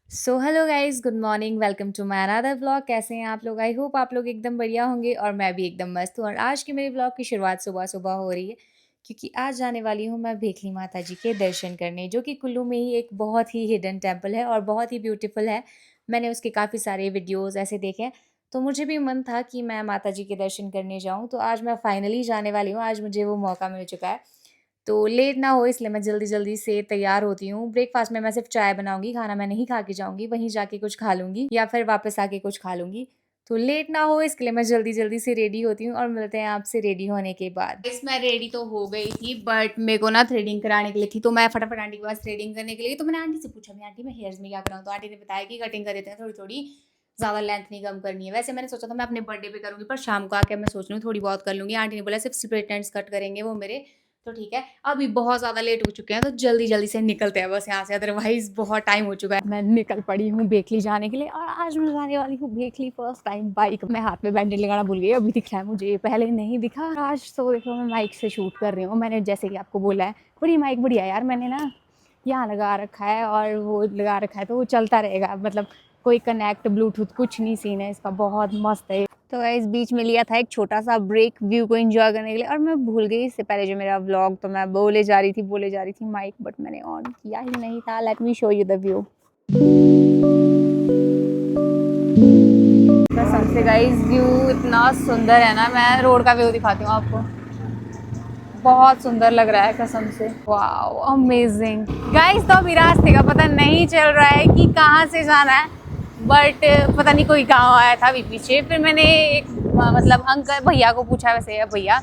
So hello guys, good morning, welcome to my another vlog. कैसे हैं आप लोग? आई होप आप लोग एकदम बढ़िया होंगे और मैं भी एकदम मस्त हूँ। और आज की मेरी व्लॉग की शुरुआत सुबह सुबह हो रही है क्योंकि आज जाने वाली हूँ मैं भेखली माता जी के दर्शन करने, जो कि कुल्लू में ही एक बहुत ही हिडन टेम्पल है और बहुत ही ब्यूटीफुल है। मैंने उसके काफ़ी सारे वीडियोज़ ऐसे देखे हैं, तो मुझे भी मन था कि मैं माता जी के दर्शन करने जाऊँ। तो आज मैं फाइनली जाने वाली हूँ, आज मुझे वो मौका मिल चुका है। तो लेट ना हो इसलिए मैं जल्दी-जल्दी से तैयार होती हूँ। ब्रेकफ़ास्ट में मैं सिर्फ़ चाय बनाऊँगी, खाना मैं नहीं खा के जाऊँगी, वहीं जाके कुछ खा लूँगी या फिर वापस आके कुछ खा लूँगी। तो लेट ना हो इसके लिए मैं जल्दी-जल्दी से रेडी होती हूँ और मिलते हैं आपसे रेडी होने के बाद। गाइस मैं रेडी तो हो गई थी, बट मेरे को ना थ्रेडिंग कराने के लिए थी, तो मैं फटाफट आंटी के पास थ्रेडिंग करने के लिए तो मैंने आंटी से पूछा, मैं आंटी मैं हेयर्स में क्या कराऊँ? तो आंटी ने बताया कि कटिंग कर देते हैं थोड़ी-थोड़ी, ज़्यादा लेंथ नहीं कम करनी है। वैसे मैंने सोचा था मैं अपने बर्थडे पे करूँगी, पर शाम को आके मैं सोच रही हूँ थोड़ी बहुत कर लूँगी। आंटी ने बोला सिर्फ़ स्ट्रेट एंड्स कट करेंगे वो मेरे, तो ठीक है। अभी बहुत ज़्यादा लेट हो चुके हैं, तो जल्दी-जल्दी से निकलते हैं बस यहाँ से, अदरवाइज़ बहुत टाइम हो चुका है। मैं निकल पड़ी हूँ भेखली जाने के लिए और आज मैं जाने वाली हूँ भेखली फर्स्ट टाइम बाइक। मैं हाथ में बैंडेज लगाना भूल गई, अभी दिख रहा है मुझे, पहले नहीं दिखा। आज तो देखो मैं माइक से शूट कर रही हूँ, मैंने जैसे कि आपको बोला है। बड़ी माइक बढ़िया है यार, मैंने ना यहाँ लगा रखा है और वो लगा रखा है, तो वो चलता रहेगा, मतलब कोई कनेक्ट ब्लूटूथ कुछ नहीं सीन है इसका, बहुत मस्त है। तो इस बीच में लिया था एक छोटा सा ब्रेक व्यू को एंजॉय करने के लिए, और मैं भूल गई इससे पहले जो मेरा व्लॉग, तो मैं बोले जा रही थी माइक, बट मैंने ऑन किया ही नहीं था। Let me show you the view. कसम से गाइस व्यू इतना सुंदर है ना, मैं रोड का व्यू दिखाती हूँ आपको, बहुत सुंदर लग रहा है कसम से। Wow amazing guys. तो अभी रास्ते का पता नहीं चल रहा है कि कहाँ से जाना है, बट पता नहीं कोई गांव आया था अभी पीछे। फिर मैंने एक मतलब अंकल भैया को पूछा, वैसे भैया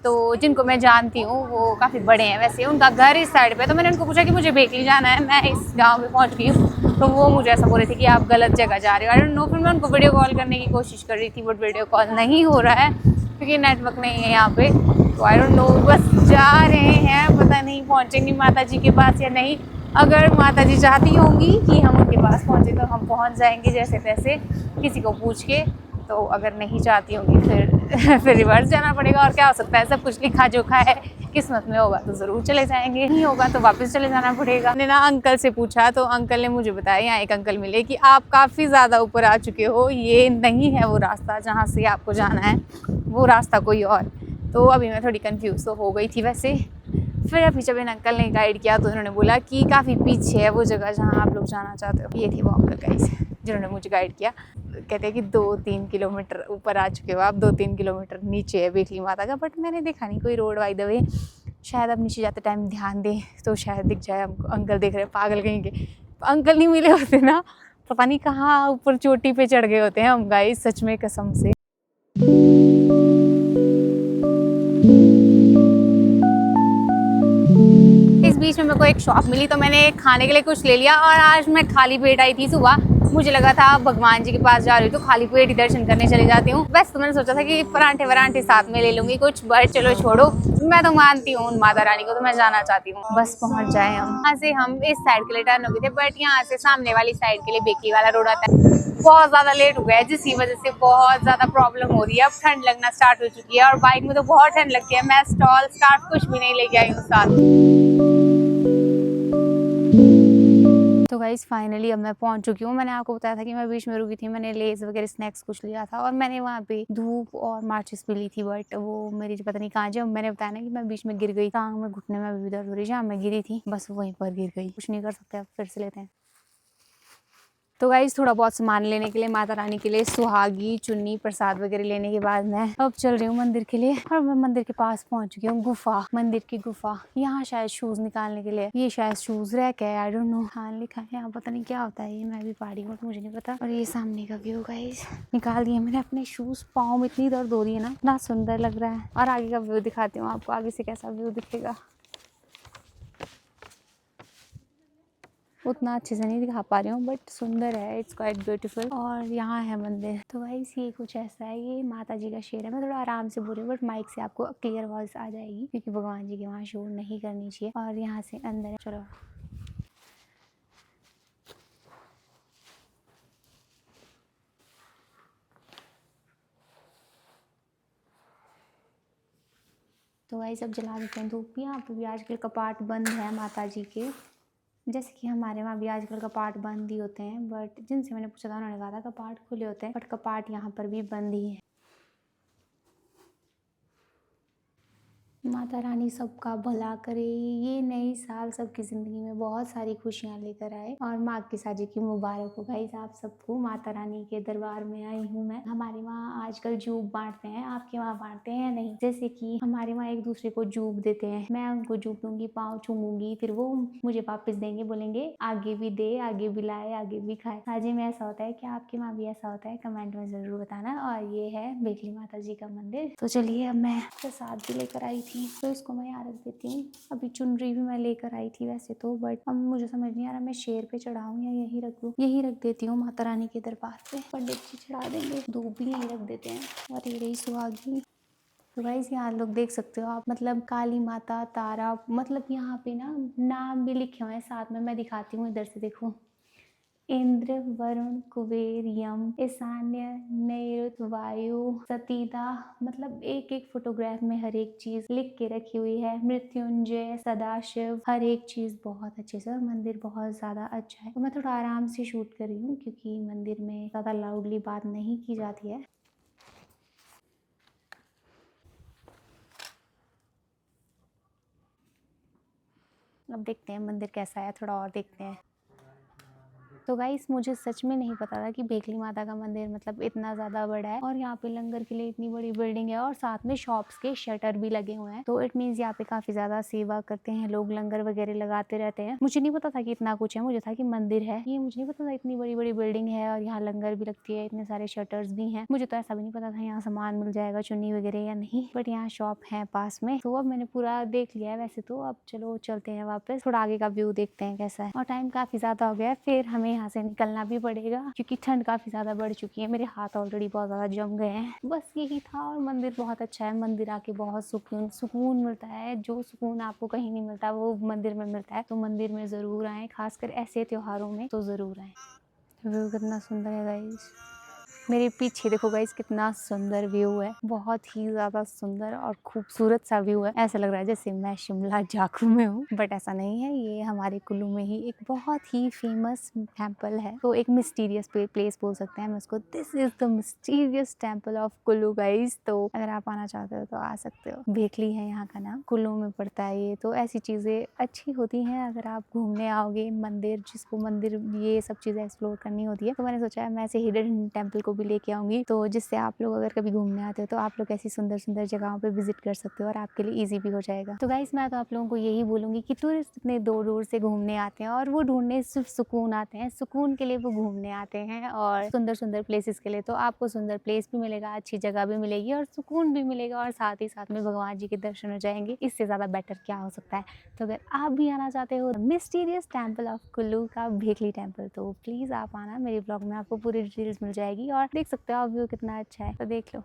तो जिनको मैं जानती हूँ वो काफ़ी बड़े हैं, वैसे उनका घर इस साइड पे। तो मैंने उनको पूछा कि मुझे भेखली जाना है, मैं इस गांव में पहुंच गई हूँ। तो वो मुझे ऐसा बोल रहे थे कि आप गलत जगह जा रहे हो। I don't know. फिर मैं उनको वीडियो कॉल करने की कोशिश कर रही थी, बट वीडियो कॉल नहीं हो रहा है क्योंकि नेटवर्क नहीं है यहाँ पे। तो आई डोंट नो, बस जा रहे हैं, पता नहीं पहुँचेंगे माता जी के पास या नहीं। अगर माता जी चाहती होंगी कि हम उनके पास पहुँचे तो हम पहुँच जाएंगे जैसे तैसे किसी को पूछ के। तो अगर नहीं चाहती होंगी फिर फिर रिवर्स जाना पड़ेगा, और क्या हो सकता है, सब कुछ लिखा जोखा है। किस्मत में होगा तो ज़रूर चले जाएंगे, नहीं होगा तो वापस चले जाना पड़ेगा। मैंने ना अंकल से पूछा, तो अंकल ने मुझे बताया, यहाँ एक अंकल मिले, कि आप काफ़ी ज़्यादा ऊपर आ चुके हो, ये नहीं है वो रास्ता जहाँ से आपको जाना है, वो रास्ता कोई और। तो अभी मैं थोड़ी कंफ्यूज तो हो गई थी वैसे। फिर अभी जब इन अंकल ने गाइड किया तो उन्होंने बोला कि काफ़ी पीछे है वो जगह जहाँ आप लोग जाना चाहते हो। ये थी वो अंकल गाइस जिन्होंने मुझे गाइड किया। कहते हैं कि 2-3 किलोमीटर ऊपर आ चुके हो आप, 2-3 किलोमीटर नीचे है भेखली माता का। बट मैंने देखा नहीं कोई रोड बाय द वे। शायद अब नीचे जाते टाइम ध्यान दें तो शायद दिख जाए हमको। अंकल देख रहे हैं पागल कहीं के, अंकल नहीं मिले होते ना, पता नहीं कहाँ ऊपर चोटी पे चढ़ गए होते हैं हम गाइस, सच में कसम से। इस बीच में मेरे को एक शॉप मिली, तो मैंने खाने के लिए कुछ ले लिया। और आज मैं खाली पेट आई थी सुबह, मुझे लगा था भगवान जी के पास जा रही हूँ तो खाली पेट ही दर्शन करने चले जाती हूँ। बस तो मैंने सोचा था कि परांठे वरांठे साथ में ले लूंगी कुछ, बट चलो छोड़ो। मैं तो मानती हूँ माता रानी को, तो मैं जाना चाहती हूँ। बस पहुंच जाए हम। यहाँ से हम इस साइड के लिए टर्न हो गए थे, बट यहाँ से सामने वाली साइड के लिए बेकरी वाला रोड आता है। बहुत ज्यादा लेट हो गया है, जिसकी वजह से बहुत ज्यादा प्रॉब्लम हो रही है। अब ठंड लगना स्टार्ट हो चुकी है, और बाइक में तो बहुत ठंड लगती है। मैं स्टॉल स्कार्फ कुछ भी नहीं लेके आई हूँ साथ। तो गाइस फाइनली अब मैं पहुंच चुकी हूँ। मैंने आपको बताया था कि मैं बीच में रुकी थी, मैंने लेज वगैरह स्नैक्स कुछ लिया था, और मैंने वहाँ पे धूप और माचिस भी ली थी, बट वो मेरी पता नहीं कहाँ। जब मैंने बताया ना कि मैं बीच में गिर गई, टांग में घुटने में भी दर्द हो रही, जहाँ मैं गिरी थी बस वहीं पर गिर गई। कुछ नहीं कर सकते, अब फिर से लेते हैं। तो गाइस थोड़ा बहुत सामान लेने के लिए, माता रानी के लिए सुहागी चुन्नी प्रसाद वगैरह लेने के बाद मैं अब चल रही हूँ मंदिर के लिए। और मैं मंदिर के पास पहुंच चुकी हूँ। गुफा, मंदिर की गुफा। यहाँ शायद शूज निकालने के लिए, ये शायद शूज रैक है, आई डोंट नो। हाँ लिखा है यहाँ, पता नहीं क्या होता है ये, मैं भी पहाड़ी हूँ तो मुझे नहीं पता। और ये सामने का व्यू गाइस, निकाल दिए मैंने अपने शूज। पाँव में इतनी दर्द हो रही है ना, इतना सुंदर लग रहा है। और आगे का व्यू दिखाती हूँ आपको, आगे से कैसा व्यू दिखेगा। उतना अच्छे से नहीं दिखा पा रही हूँ, बट सुंदर है, इट्स क्वाइट ब्यूटीफुल। और यहाँ है मंदिर। तो गाइस ये कुछ ऐसा है, ये माता जी का शेर है। मैं थोड़ा आराम से बोल रही हूँ, बट माइक से आपको क्लियर वॉइस आ जाएगी क्योंकि भगवान जी के वहाँ शोर नहीं करनी चाहिए। और यहाँ से अंदर चलो। तो गाइस अब जला देते हैं धूप। यहाँ पे भी आजकल कपाट बंद है माता जी के। जैसे कि हमारे वहाँ भी आजकल कपाट बंद ही होते हैं, बट जिनसे मैंने पूछा था उन्होंने कहा था कपाट खुले होते हैं, बट कपाट यहाँ पर भी बंद ही है। माता रानी सबका भला करे, ये नई साल सबकी ज़िंदगी में बहुत सारी खुशियाँ लेकर आए और माँ की साजी की मुबारक हो। गाइस आप सबको, माता रानी के दरबार में आई हूँ मैं। हमारे वहाँ आजकल जूब बांटते हैं, आपके वहाँ बांटते हैं या नहीं? जैसे कि हमारे वहाँ एक दूसरे को जूब देते हैं, मैं उनको जूब दूंगी, पाँव चूमूंगी, फिर वो मुझे वापस देंगे, बोलेंगे आगे भी दे, आगे भी लाए, आगे भी खाए। हाजी में ऐसा होता है, क्या आपके वहाँ भी ऐसा होता है? कमेंट में जरूर बताना। और ये है बेखली माता जी का मंदिर। तो चलिए, अब मैं प्रसाद भी लेकर आई थी तो इसको मैं यहाँ रख देती हूँ। अभी चुनरी भी मैं लेकर आई थी वैसे तो, बट अब मुझे समझ नहीं आ रहा मैं शेर पे चढ़ाऊँ या यहीं रख दूँ। यहीं रख देती हूँ माता रानी के दरबार पे, पंडित जी चढ़ा देंगे। धूप भी यहीं रख देते हैं। और ये रही सुहागी। तो गाइस यहाँ लोग देख सकते हो आप, मतलब काली माता, तारा, मतलब यहाँ पे ना नाम भी लिखे हुए हैं साथ में। मैं दिखाती हूँ, इधर से देखो, इंद्र, वरुण, कुबेर, यम, ईशान्य, नैऋत, वायु, सतीदा, मतलब एक एक फोटोग्राफ में हर एक चीज लिख के रखी हुई है। मृत्युंजय, सदाशिव, हर एक चीज बहुत अच्छे से। और मंदिर बहुत ज्यादा अच्छा है। तो मैं थोड़ा आराम से शूट कर रही हूँ क्योंकि मंदिर में ज्यादा लाउडली बात नहीं की जाती है। अब देखते हैं मंदिर कैसा है, थोड़ा और देखते हैं। तो गाइस मुझे सच में नहीं पता था कि बेखली माता का मंदिर मतलब इतना ज़्यादा बड़ा है और यहाँ पे लंगर के लिए इतनी बड़ी बिल्डिंग है और साथ में शॉप्स के शटर भी लगे हुए हैं। तो इट मीन्स यहाँ पे काफ़ी ज़्यादा सेवा करते हैं लोग, लंगर वगैरह लगाते रहते हैं। मुझे नहीं पता था कि इतना कुछ है, मुझे था कि मंदिर है, ये मुझे नहीं पता था इतनी बड़ी बड़ी बिल्डिंग है और यहाँ लंगर भी लगती है, इतने सारे शटर्स भी हैं। मुझे तो ऐसा भी नहीं पता था यहाँ सामान मिल जाएगा, चुन्नी वगैरह या नहीं, बट यहाँ शॉप है पास में। तो अब मैंने पूरा देख लिया है वैसे तो। अब चलो चलते हैं वापस, थोड़ा आगे का व्यू देखते हैं कैसा है। और टाइम काफ़ी ज़्यादा हो गया है, फिर हमें यहाँ से निकलना भी पड़ेगा क्योंकि ठंड काफी ज्यादा बढ़ चुकी है। मेरे हाथ ऑलरेडी बहुत ज्यादा जम गए हैं। बस यही था। और मंदिर बहुत अच्छा है, मंदिर आके बहुत सुकून मिलता है। जो सुकून आपको कहीं नहीं मिलता वो मंदिर में मिलता है। तो मंदिर में जरूर आए, खासकर ऐसे त्योहारों में तो जरूर आए। व्यू कितना सुंदर है गाइस। मेरे पीछे देखो गाइस कितना सुंदर व्यू है, बहुत ही ज्यादा सुंदर और खूबसूरत सा व्यू है। ऐसा लग रहा है जैसे मैं शिमला जाखू में हूँ, बट ऐसा नहीं है। ये हमारे कुल्लू में ही एक बहुत ही फेमस टेम्पल है, तो एक मिस्टीरियस प्लेस बोल सकते हैं हम उसको। This is the mysterious temple of Kullu guys. तो अगर आप आना चाहते हो तो आ सकते हो। बेखली है यहाँ का नाम, कुल्लू में पड़ता है ये। तो ऐसी चीजें अच्छी होती हैं अगर आप घूमने आओगे। मंदिर, जिसको मंदिर ये सब चीजें एक्सप्लोर करनी होती है, तो मैंने सोचा है मैं ऐसे हिडन टेम्पल को भी लेके आऊंगी, तो जिससे आप लोग अगर कभी घूमने आते हो तो आप लोग ऐसी सुंदर सुंदर जगहों पे विजिट कर सकते हो और आपके लिए इजी भी हो जाएगा। तो गाइस मैं तो आप लोगों को यही बोलूंगी कि टूरिस्ट इतने दूर दूर से घूमने आते हैं और वो ढूंढने सिर्फ सुकून आते हैं, सुकून के लिए वो घूमने आते हैं और सुंदर सुंदर प्लेसेस के लिए। तो आपको सुंदर प्लेस भी मिलेगा, अच्छी जगह भी मिलेगी और सुकून भी मिलेगा और साथ ही साथ में भगवान जी के दर्शन हो जाएंगे। इससे ज्यादा बेटर क्या हो सकता है। तो अगर आप भी आना चाहते हो मिस्टीरियस टेम्पल ऑफ कुल्लू का बेखली टेम्पल, तो प्लीज आप आना। मेरे ब्लॉग में आपको पूरी डिटेल्स मिल जाएगी और देख सकते हो आप व्यू कितना अच्छा है, तो देख लो।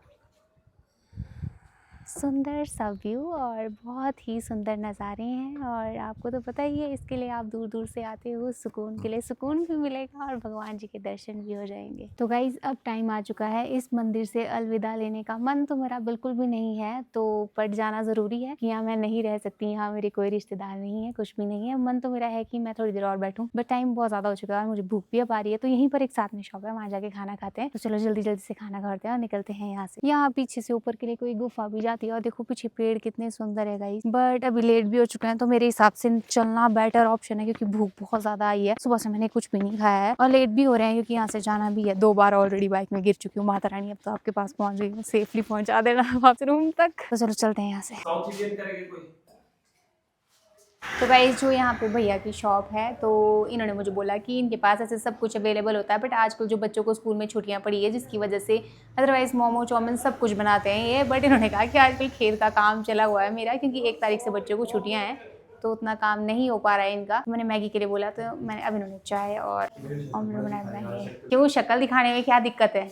सुंदर सा व्यू और बहुत ही सुंदर नज़ारे हैं और आपको तो पता ही है, इसके लिए आप दूर दूर से आते हो सुकून के लिए। सुकून भी मिलेगा और भगवान जी के दर्शन भी हो जाएंगे। तो गाइज अब टाइम आ चुका है इस मंदिर से अलविदा लेने का। मन तो मेरा बिल्कुल भी नहीं है, तो पर जाना ज़रूरी है कि यहाँ मैं नहीं रह सकती, यहाँ मेरे कोई रिश्तेदार नहीं है, कुछ भी नहीं है। मन तो मेरा है कि मैं थोड़ी देर और बैठूँ, बट टाइम बहुत ज़्यादा हो चुका है और मुझे भूख भी अब आ रही है। तो यहीं पर एक साथ में शॉप है, वहाँ जाके खाना खाते हैं। तो चलो जल्दी जल्दी से खाना खाते हैं और निकलते हैं यहाँ से। यहाँ पीछे से ऊपर के लिए कोई गुफा भी जाती है और देखो पीछे पेड़ कितने सुंदर है गाइस। बट अभी लेट भी हो चुके हैं तो मेरे हिसाब से चलना बेटर ऑप्शन है क्योंकि भूख बहुत ज्यादा आई है। सुबह से मैंने कुछ भी नहीं खाया है और लेट भी हो रहे हैं क्योंकि यहाँ से जाना भी है। 2 बार ऑलरेडी बाइक में गिर चुकी हूँ। माता रानी अब तो आपके पास पहुंच गई हूँ, सेफली पहुंचा देना वापस रूम तक। तो चलो चलते हैं यहाँ से। साउथ इंडियन करेंगे कोई। तो गाइस जो यहाँ पे भैया की शॉप है, तो इन्होंने मुझे बोला कि इनके पास ऐसे सब कुछ अवेलेबल होता है, बट आजकल जो बच्चों को स्कूल में छुट्टियाँ पड़ी है जिसकी वजह से अदरवाइज मोमो चाउमिन सब कुछ बनाते हैं ये। बट इन्होंने कहा कि आजकल खेत का काम चला हुआ है मेरा, क्योंकि 1 तारीख से बच्चों को छुट्टियाँ हैं तो उतना काम नहीं हो पा रहा है इनका। मैंने मैगी के लिए बोला तो मैंने अब इन्होंने चाय और ऑमलेट बनाया। क्यों शक्ल दिखाने में क्या दिक्कत है?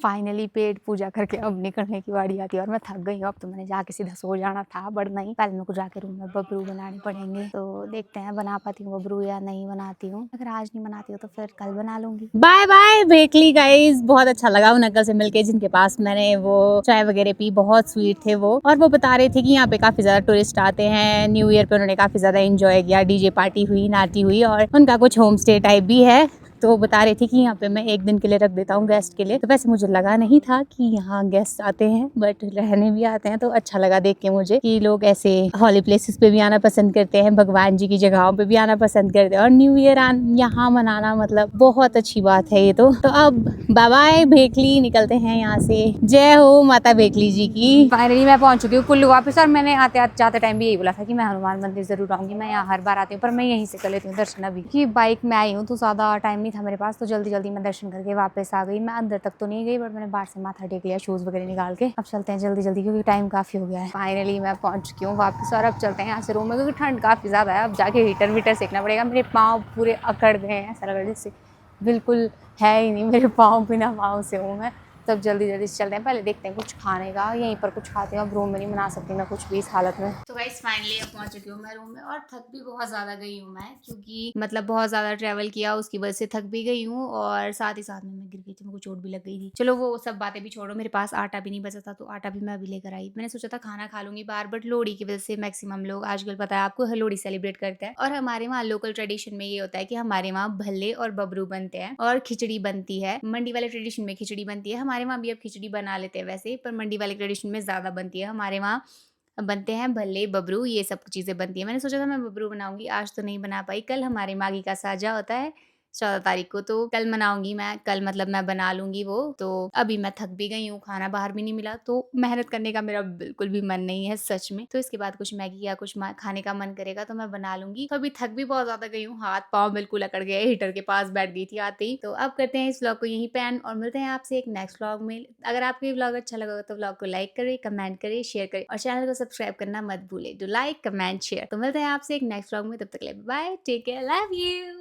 फाइनली पेट पूजा करके अब निकलने की बारी आती है और मैं थक गई हूँ। अब तो मैंने जाके सीधा सो जाना था, बट नहीं, पहले मेरे को जाके रूम में बबरू बनाने पड़ेंगे। तो देखते हैं बना पाती हूँ बबरू या नहीं बनाती हूँ। अगर आज नहीं बनाती हूँ तो फिर कल बना लूंगी। बाय बाय भेकली गाइस, बहुत अच्छा लगा उन अंकल से मिलके जिनके पास मैंने वो चाय वगैरह पी, बहुत स्वीट थे वो। और वो बता रहे थे कि यहाँ पे काफी ज्यादा टूरिस्ट आते हैं। न्यू ईयर पे उन्होंने काफी ज्यादा एंजॉय किया, डीजे पार्टी हुई, नाटी हुई, और उनका कुछ होम स्टे टाइप भी है। तो वो बता रही थी कि यहाँ पे मैं एक दिन के लिए रख देता हूँ गेस्ट के लिए। तो वैसे मुझे लगा नहीं था कि यहाँ गेस्ट आते हैं, बट रहने भी आते हैं। तो अच्छा लगा देख के मुझे कि लोग ऐसे हॉली प्लेसेस पे भी आना पसंद करते हैं, भगवान जी की जगहों पे भी आना पसंद करते हैं, और न्यू ईयर यहाँ मनाना मतलब बहुत अच्छी बात है ये तो अब बाय बाय भेकली, निकलते हैं यहाँ से। जय हो माता भेकली जी की। फाइनली मैं पहुंच चुकी हूँ कुल्लू वापस, और मैंने आते जाते टाइम भी यही बोला था कि मैं हनुमान मंदिर जरूर आऊंगी। मैं यहाँ हर बार आती हूँ, पर मैं यहीं से कर लेती हूँ दर्शन अभी कि बाइक में आई हूँ तो ज्यादा टाइम नहीं था मेरे पास, तो जल्दी जल्दी मैं दर्शन करके वापस आ गई। मैं अंदर तक तो नहीं गई, बट मैंने बाहर से माथा टेक लिया शूज वगैरह निकाल के। अब चलते हैं जल्दी जल्दी क्योंकि टाइम काफी हो गया है। फाइनली मैं पहुंच चुकी हूँ वापस, और अब चलते हैं यहाँ से रूम में क्योंकि ठंड काफी ज्यादा है। अब जाके हीटर वीटर सेकना पड़ेगा। मेरे पाँव पूरे अकड़ गए हैं, ऐसा लग रहा है जैसे बिल्कुल है ही नहीं मेरे पाँव, बिना पाँव से हूँ मैं। तब जल्दी जल्दी से चलते हैं, पहले देखते हैं कुछ खाने का, यहीं पर कुछ खाते हैं। अब रूम में नहीं बना सकती मैं कुछ भी इस हालत में। तो गाइस फाइनली अब पहुंच चुकी हूँ मैं रूम में, और थक भी बहुत ज़्यादा गई हूँ मैं, क्योंकि मतलब बहुत ज़्यादा ट्रैवल किया, उसकी वजह से थक भी गई हूँ, और साथ ही साथ में मैं गिर गई थी, मेरे को चोट भी लग गई थी। चलो वो सब बातें भी छोड़ो, मेरे पास आटा भी नहीं बचा था, तो आटा भी मैं अभी लेकर आई। मैंने सोचा था खाना खा लूंगी बाहर, बट लोहड़ी की वजह से मैक्सिमम लोग आजकल, पता है आपको, लोहड़ी सेलिब्रेट करते हैं। और हमारे वहाँ लोकल ट्रेडिशन में ये होता है कि हमारे वहाँ भल्ले और बबरू बनते हैं, और खिचड़ी बनती है। मंडी वाले ट्रेडिशन में खिचड़ी बनती है, हमारे वहाँ भी अब खिचड़ी बना लेते हैं वैसे, पर मंडी वाले ट्रेडिशन में ज्यादा बनती है। हमारे वहाँ बनते हैं भल्ले, बबरू, ये सब चीजें बनती है। मैंने सोचा था मैं बबरू बनाऊंगी, आज तो नहीं बना पाई। कल हमारे मागी का साजा होता है 14 तारीख को, तो कल मनाऊंगी मैं, कल मतलब मैं बना लूंगी वो। तो अभी मैं थक भी गई हूँ, खाना बाहर भी नहीं मिला, तो मेहनत करने का मेरा बिल्कुल भी मन नहीं है सच में। तो इसके बाद कुछ मैगी या कुछ खाने का मन करेगा तो मैं बना लूंगी। तो अभी थक भी बहुत ज्यादा गई हूँ, हाथ पाँव बिल्कुल अकड़ गए, हीटर के पास बैठ गई थी आते ही। तो अब करते हैं इस व्लॉग को यहीं पे एंड, और मिलते हैं आपसे एक नेक्स्ट व्लॉग में। अगर आपको ये व्लॉग अच्छा लगा तो व्लॉग को लाइक करें, कमेंट करें, शेयर करें, और चैनल को सब्सक्राइब करना मत भूले। Do like, comment, share. तो मिलते हैं आपसे एक नेक्स्ट व्लॉग में, तब तक के लिए bye, take care, love you.